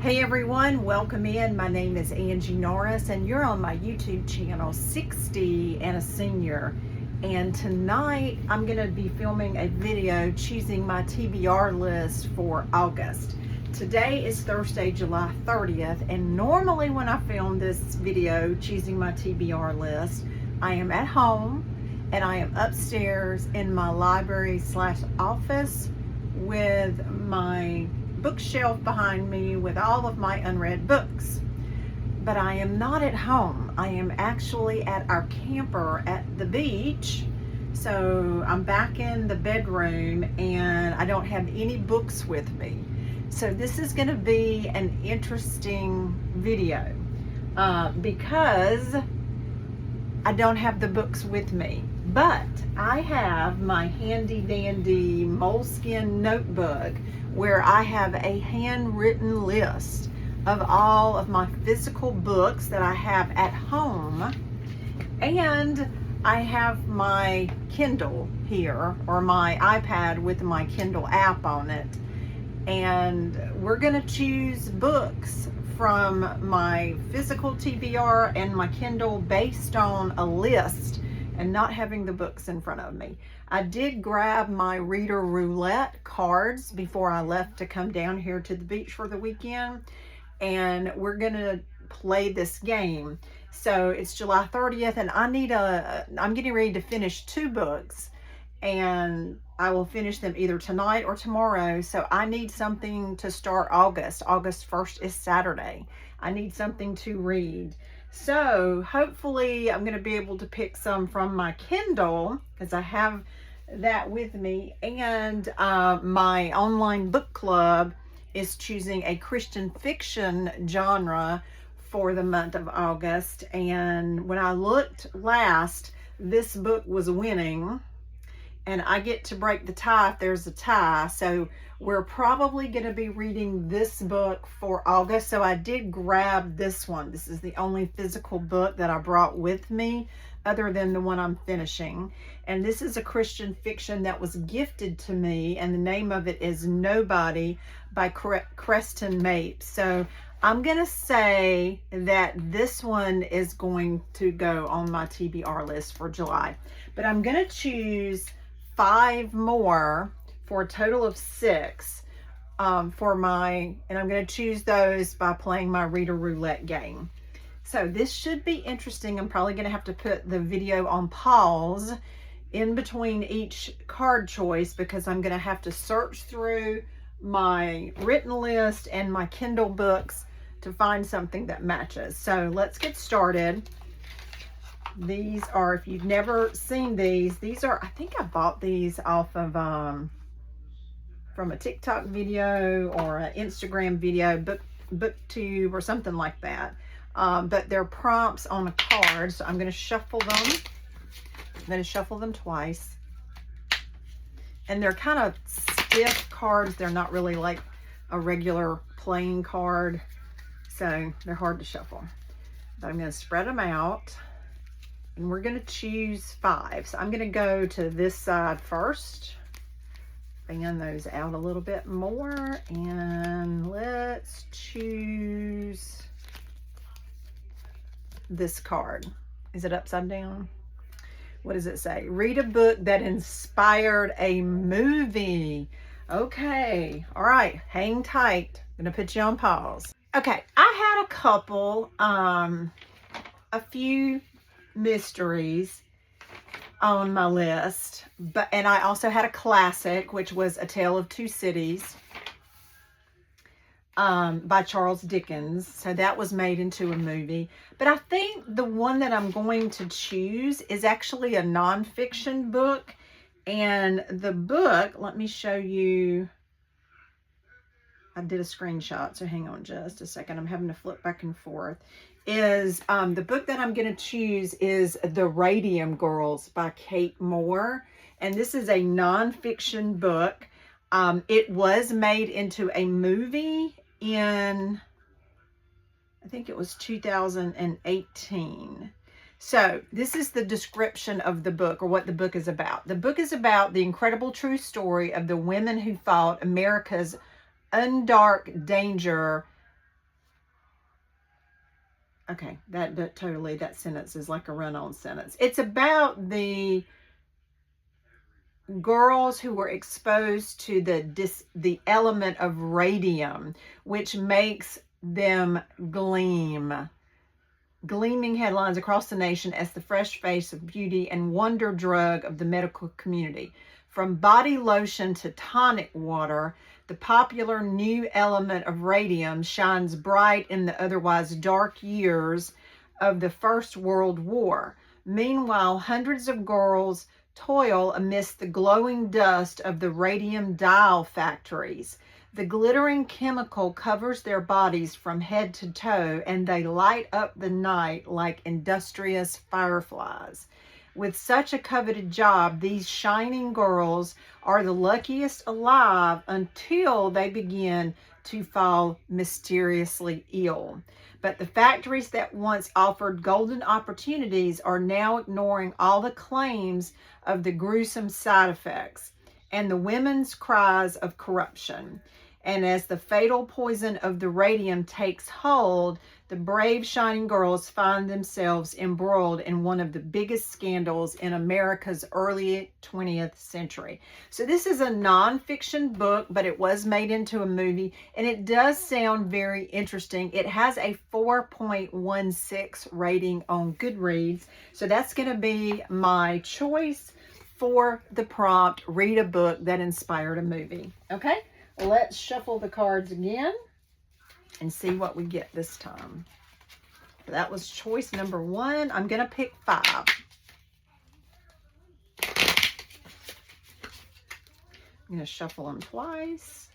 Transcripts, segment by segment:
Hey everyone, welcome in. My name is Angie Norris and you're on my YouTube channel 60 and a Senior. And tonight I'm going to be filming a video choosing my TBR list for August. Today is Thursday, July 30th, and normally when I film this video choosing my TBR list, I am at home and I am upstairs in my library / office with my bookshelf behind me with all of my unread books. But I am not at home. I am actually at our camper at the beach. So I'm back in the bedroom and I don't have any books with me. So this is going to be an interesting video because I don't have the books with me. But I have my handy dandy moleskin notebook where I have a handwritten list of all of my physical books that I have at home, and I have my Kindle here, or my iPad with my Kindle app on it, and we're gonna choose books from my physical TBR and my Kindle based on a list and not having the books in front of me. I did grab my Reader Roulette cards before I left to come down here to the beach for the weekend, and we're gonna play this game. So it's July 30th and I'm getting ready to finish 2 books, and I will finish them either tonight or tomorrow. So I need something to start August. August 1st is Saturday. I need something to read. So hopefully I'm going to be able to pick some from my Kindle because I have that with me. And my online book club is choosing a Christian fiction genre for the month of August. And when I looked last, this book was winning. And I get to break the tie if there's a tie. So we're probably going to be reading this book for August. So I did grab this one. This is the only physical book that I brought with me other than the one I'm finishing. And this is a Christian fiction that was gifted to me. And the name of it is Nobody by Creston Mapes. So I'm going to say that this one is going to go on my TBR list for July. But I'm going to choose 5 more for a total of 6 and I'm going to choose those by playing my Reader Roulette game. So this should be interesting. I'm probably going to have to put the video on pause in between each card choice because I'm going to have to search through my written list and my Kindle books to find something that matches. So let's get started. These are, if you've never seen these are, I think I bought these off of from a TikTok video or an Instagram video, booktube or something like that. But they're prompts on a card, so I'm going to shuffle them. I'm going to shuffle them twice. And they're kind of stiff cards. They're not really like a regular playing card, so they're hard to shuffle. But I'm going to spread them out. And we're going to choose 5. So I'm going to go to this side first. Fan those out a little bit more. And let's choose this card. Is it upside down? What does it say? Read a book that inspired a movie. Okay. All right. Hang tight. I'm going to put you on pause. Okay. I had a couple, a few mysteries on my list, and I also had a classic, which was A Tale of Two Cities by Charles Dickens. So that was made into a movie. But I think the one that I'm going to choose is actually a nonfiction book. And the book, let me show you. I did a screenshot, so hang on just a second. I'm having to flip back and forth. Is the book that I'm going to choose is The Radium Girls by Kate Moore. And this is a nonfiction book. It was made into a movie in, I think it was 2018. So this is the description of the book, or what the book is about. The book is about the incredible true story of the women who fought America's undark danger Okay, that totally, that sentence is like a run-on sentence. It's about the girls who were exposed to the element of radium, which makes them gleam. Gleaming headlines across the nation as the fresh face of beauty and wonder drug of the medical community. From body lotion to tonic water, the popular new element of radium shines bright in the otherwise dark years of the First World War. Meanwhile, hundreds of girls toil amidst the glowing dust of the radium dial factories. The glittering chemical covers their bodies from head to toe, and they light up the night like industrious fireflies. With such a coveted job, these shining girls are the luckiest alive until they begin to fall mysteriously ill. But the factories that once offered golden opportunities are now ignoring all the claims of the gruesome side effects and the women's cries of corruption. And as the fatal poison of the radium takes hold, the brave shining girls find themselves embroiled in one of the biggest scandals in America's early 20th century. So this is a nonfiction book, but it was made into a movie, and it does sound very interesting. It has a 4.16 rating on Goodreads. So that's going to be my choice for the prompt, read a book that inspired a movie. Okay? Let's shuffle the cards again and see what we get this time. That was choice number 1. I'm going to pick 5. I'm going to shuffle them twice.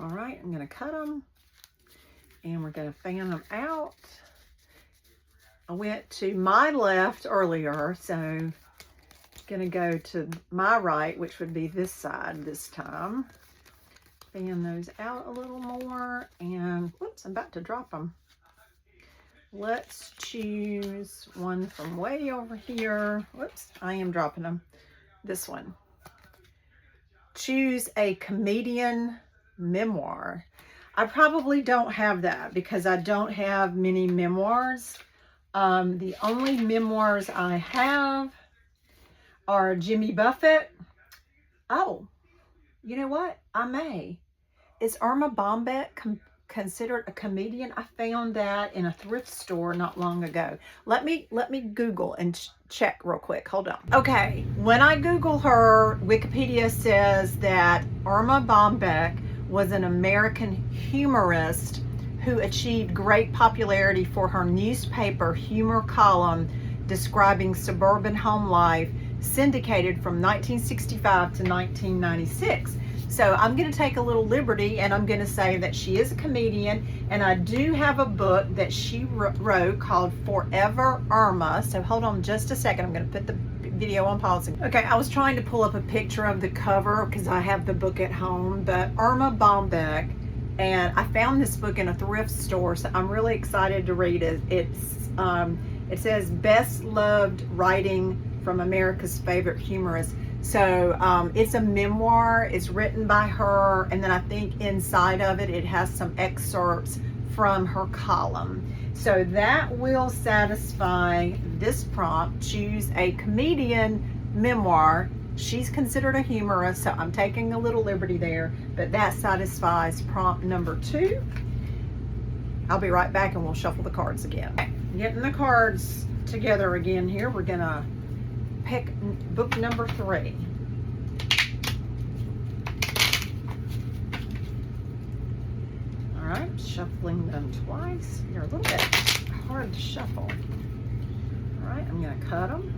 All right, I'm going to cut them and we're going to fan them out. I went to my left earlier, so going to go to my right, which would be this side this time. Fan those out a little more, and whoops, I'm about to drop them. Let's choose one from way over here. Whoops, I am dropping them. This one. Choose a comedian memoir. I probably don't have that because I don't have many memoirs. The only memoirs I have are Jimmy Buffett. Oh, you know what? I may. Is Irma Bombeck considered a comedian? I found that in a thrift store not long ago. Let me Google and check real quick. Hold on. Okay, when I Google her, Wikipedia says that Irma Bombeck was an American humorist who achieved great popularity for her newspaper humor column describing suburban home life, syndicated from 1965 to 1996. So I'm going to take a little liberty and I'm going to say that she is a comedian, and I do have a book that she wrote called Forever Irma. So hold on just a second. I'm going to put the video on pause. Okay, I was trying to pull up a picture of the cover because I have the book at home, but Irma Bombeck, and I found this book in a thrift store, so I'm really excited to read it. It says best loved writing from America's favorite humorist. So it's a memoir. It's written by her, and then I think inside of it, it has some excerpts from her column. So that will satisfy this prompt. Choose a comedian memoir. She's considered a humorist, so I'm taking a little liberty there, but that satisfies prompt number 2. I'll be right back and we'll shuffle the cards again. Okay, getting the cards together again here. We're gonna pick book number 3. All right, shuffling them twice. They're a little bit hard to shuffle. All right, I'm gonna cut them.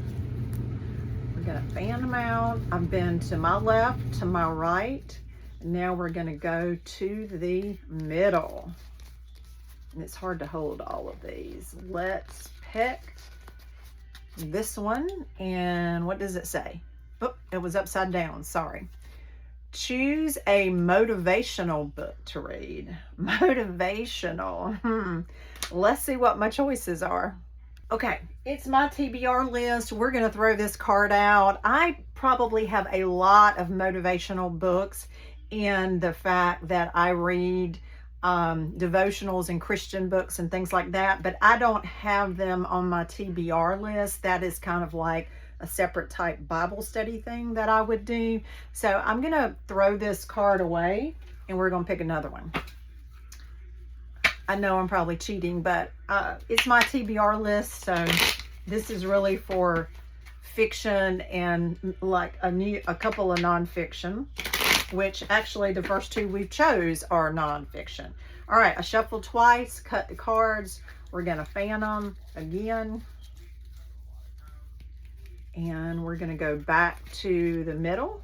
We're gonna fan them out. I've been to my left, to my right, and now we're gonna go to the middle. And it's hard to hold all of these. Let's pick this one, and what does it say? Oh, it was upside down, sorry. Choose a motivational book to read. Motivational. Let's see what my choices are. Okay, it's my TBR list. We're going to throw this card out. I probably have a lot of motivational books in the fact that I read devotionals and Christian books and things like that, but I don't have them on my TBR list. That is kind of like a separate type Bible study thing that I would do. So I'm going to throw this card away and we're going to pick another one. I know I'm probably cheating, but it's my TBR list. So this is really for fiction and like a couple of nonfiction, which actually the first two we've chose are nonfiction. All right, I shuffled twice, cut the cards. We're going to fan them again. And we're going to go back to the middle.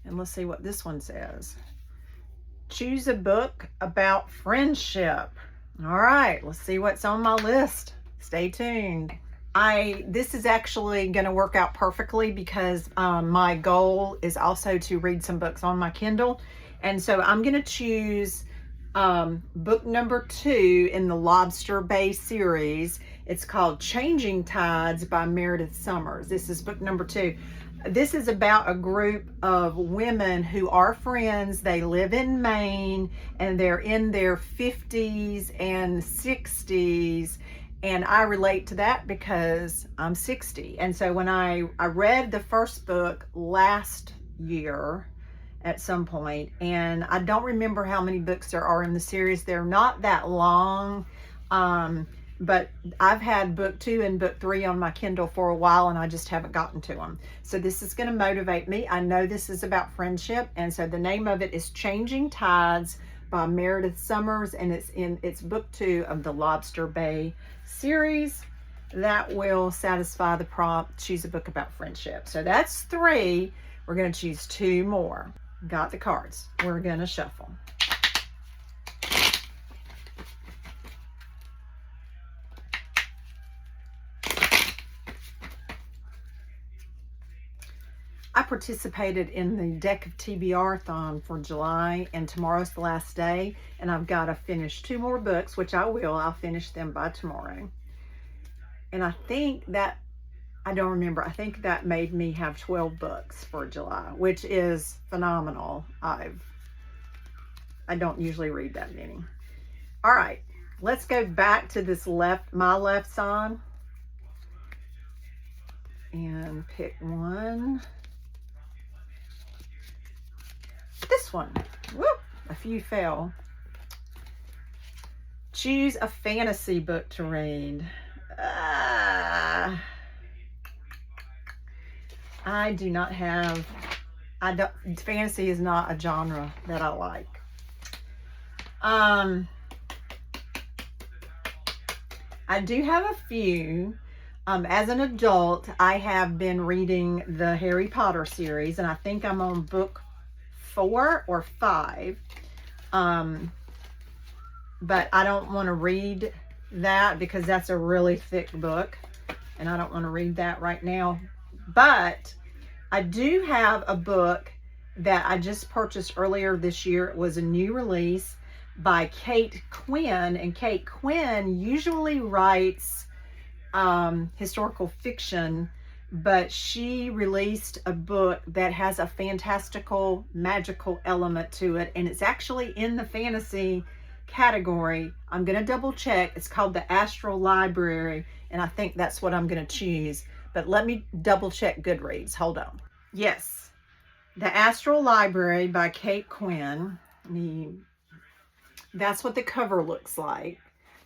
And let's see what this one says. Choose a book about friendship. All right, let's see what's on my list. Stay tuned. This is actually going to work out perfectly because my goal is also to read some books on my Kindle. And so I'm going to choose book number 2 in the Lobster Bay series. It's called Changing Tides by Meredith Summers. This is book number 2. This is about a group of women who are friends. They live in Maine and they're in their 50s and 60s. And I relate to that because I'm 60. And so when I read the first book last year at some point, and I don't remember how many books there are in the series. They're not that long, but I've had book 2 and book 3 on my Kindle for a while and I just haven't gotten to them. So this is going to motivate me. I know this is about friendship, and so the name of it is Changing Tides by Meredith Summers, and it's book 2 of the Lobster Bay series. That will satisfy the prompt, choose a book about friendship. So that's 3. We're going to choose 2 more. Got the cards. We're going to shuffle. I participated in the Deck of TBR-thon for July, and tomorrow's the last day, and I've got to finish 2 more books, which I will. I'll finish them by tomorrow. And I think that, I don't remember, I think that made me have 12 books for July, which is phenomenal. I don't usually read that many. All right, let's go back to this my left side and pick one. This one. Whoop, a few fell. Choose a fantasy book to read. I do not have, fantasy is not a genre that I like. I do have a few. As an adult, I have been reading the Harry Potter series, and I think I'm on book 4 or 5. But I don't want to read that because that's a really thick book, and I don't want to read that right now. But I do have a book that I just purchased earlier this year. It was a new release by Kate Quinn, and Kate Quinn usually writes historical fiction, but she released a book that has a fantastical, magical element to it, and it's actually in the fantasy category. I'm going to double check. It's called The Astral Library, and I think that's what I'm going to choose. But let me double check Goodreads. Hold on. Yes, The Astral Library by Kate Quinn. That's what the cover looks like.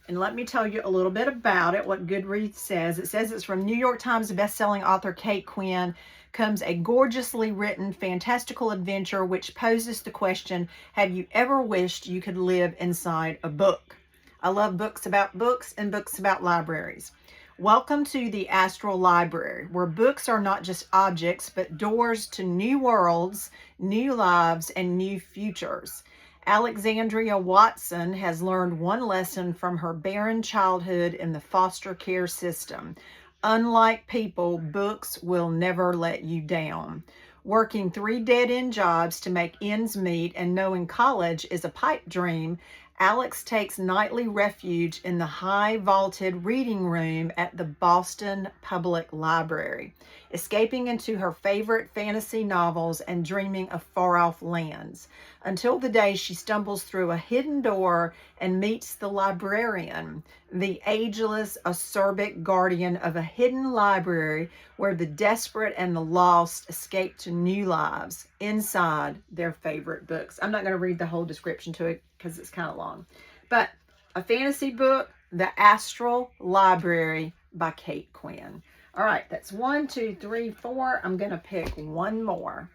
And let me tell you a little bit about it, what Goodreads says. It says it's from New York Times bestselling author Kate Quinn. Comes a gorgeously written, fantastical adventure which poses the question, have you ever wished you could live inside a book? I love books about books and books about libraries. Welcome to the Astral Library, where books are not just objects, but doors to new worlds, new lives, and new futures. Alexandria Watson has learned one lesson from her barren childhood in the foster care system. Unlike people, books will never let you down. Working 3 dead-end jobs to make ends meet and knowing college is a pipe dream, Alex takes nightly refuge in the high vaulted reading room at the Boston Public Library, escaping into her favorite fantasy novels and dreaming of far-off lands, until the day she stumbles through a hidden door and meets the librarian, the ageless, acerbic guardian of a hidden library where the desperate and the lost escape to new lives inside their favorite books. I'm not going to read the whole description to it because it's kind of long. But a fantasy book, The Astral Library by Kate Quinn. All right, that's 1, 2, 3, 4. I'm going to pick one more.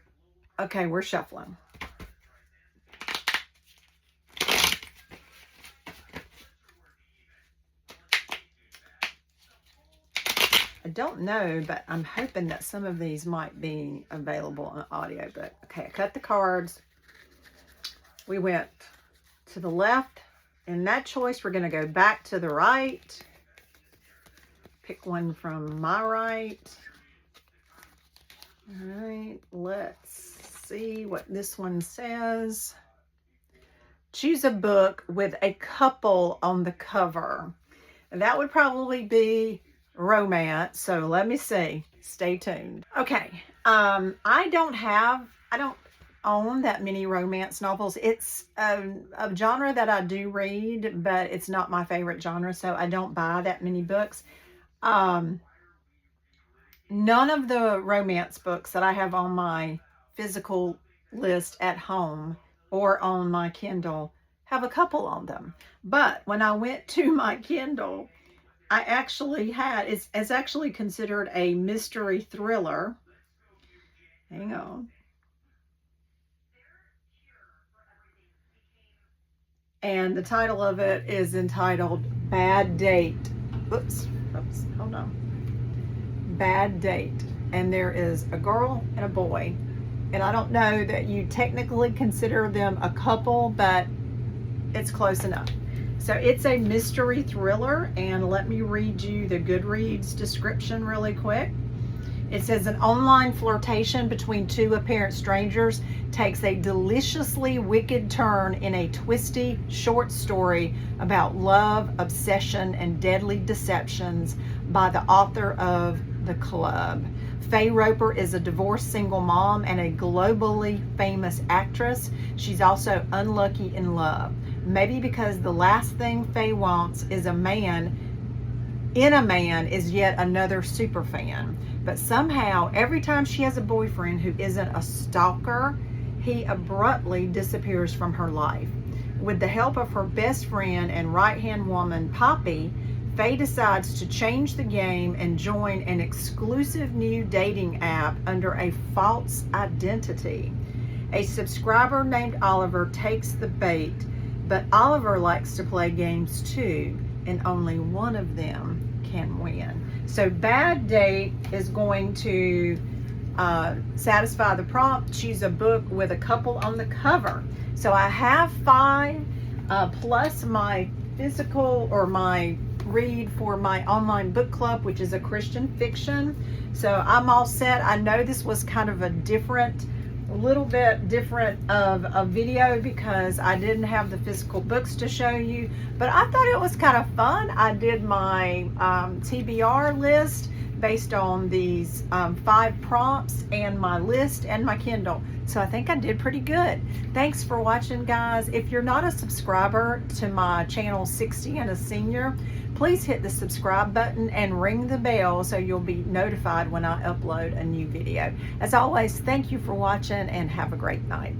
Okay, we're shuffling. I don't know, but I'm hoping that some of these might be available on audiobook. Okay, I cut the cards. We went to the left. In that choice, we're going to go back to the right. Pick one from my right. All right, let's see what this one says. Choose a book with a couple on the cover. And that would probably be romance. So let me see. Stay tuned. Okay. I don't own that many romance novels. It's a genre that I do read, but it's not my favorite genre, so I don't buy that many books. None of the romance books that I have on my physical list at home or on my Kindle have a couple on them. But when I went to my Kindle, I actually had, it's actually considered a mystery thriller. Hang on. And the title of it is entitled Bad Date. Oops, hold on. Bad Date. And there is a girl and a boy. And I don't know that you technically consider them a couple, but it's close enough. So it's a mystery thriller, and let me read you the Goodreads description really quick. It says an online flirtation between two apparent strangers takes a deliciously wicked turn in a twisty short story about love, obsession, and deadly deceptions by the author of The Club. Faye Roper is a divorced single mom and a globally famous actress. She's also unlucky in love. Maybe because the last thing Faye wants is a man is yet another super fan. But somehow, every time she has a boyfriend who isn't a stalker, he abruptly disappears from her life. With the help of her best friend and right-hand woman, Poppy, Faye decides to change the game and join an exclusive new dating app under a false identity. A subscriber named Oliver takes the bait, but Oliver likes to play games too, and only one of them can win. So Bad Date is going to satisfy the prompt. Choose a book with a couple on the cover. So I have 5 plus my physical or my read for my online book club, which is a Christian fiction. So I'm all set. I know this was kind of a little bit different of a video because I didn't have the physical books to show you, but I thought it was kind of fun. I did my TBR list based on these 5 prompts and my list and my Kindle. So I think I did pretty good. Thanks for watching, guys. If you're not a subscriber to my channel 60 and a Senior, please hit the subscribe button and ring the bell so you'll be notified when I upload a new video. As always, thank you for watching and have a great night.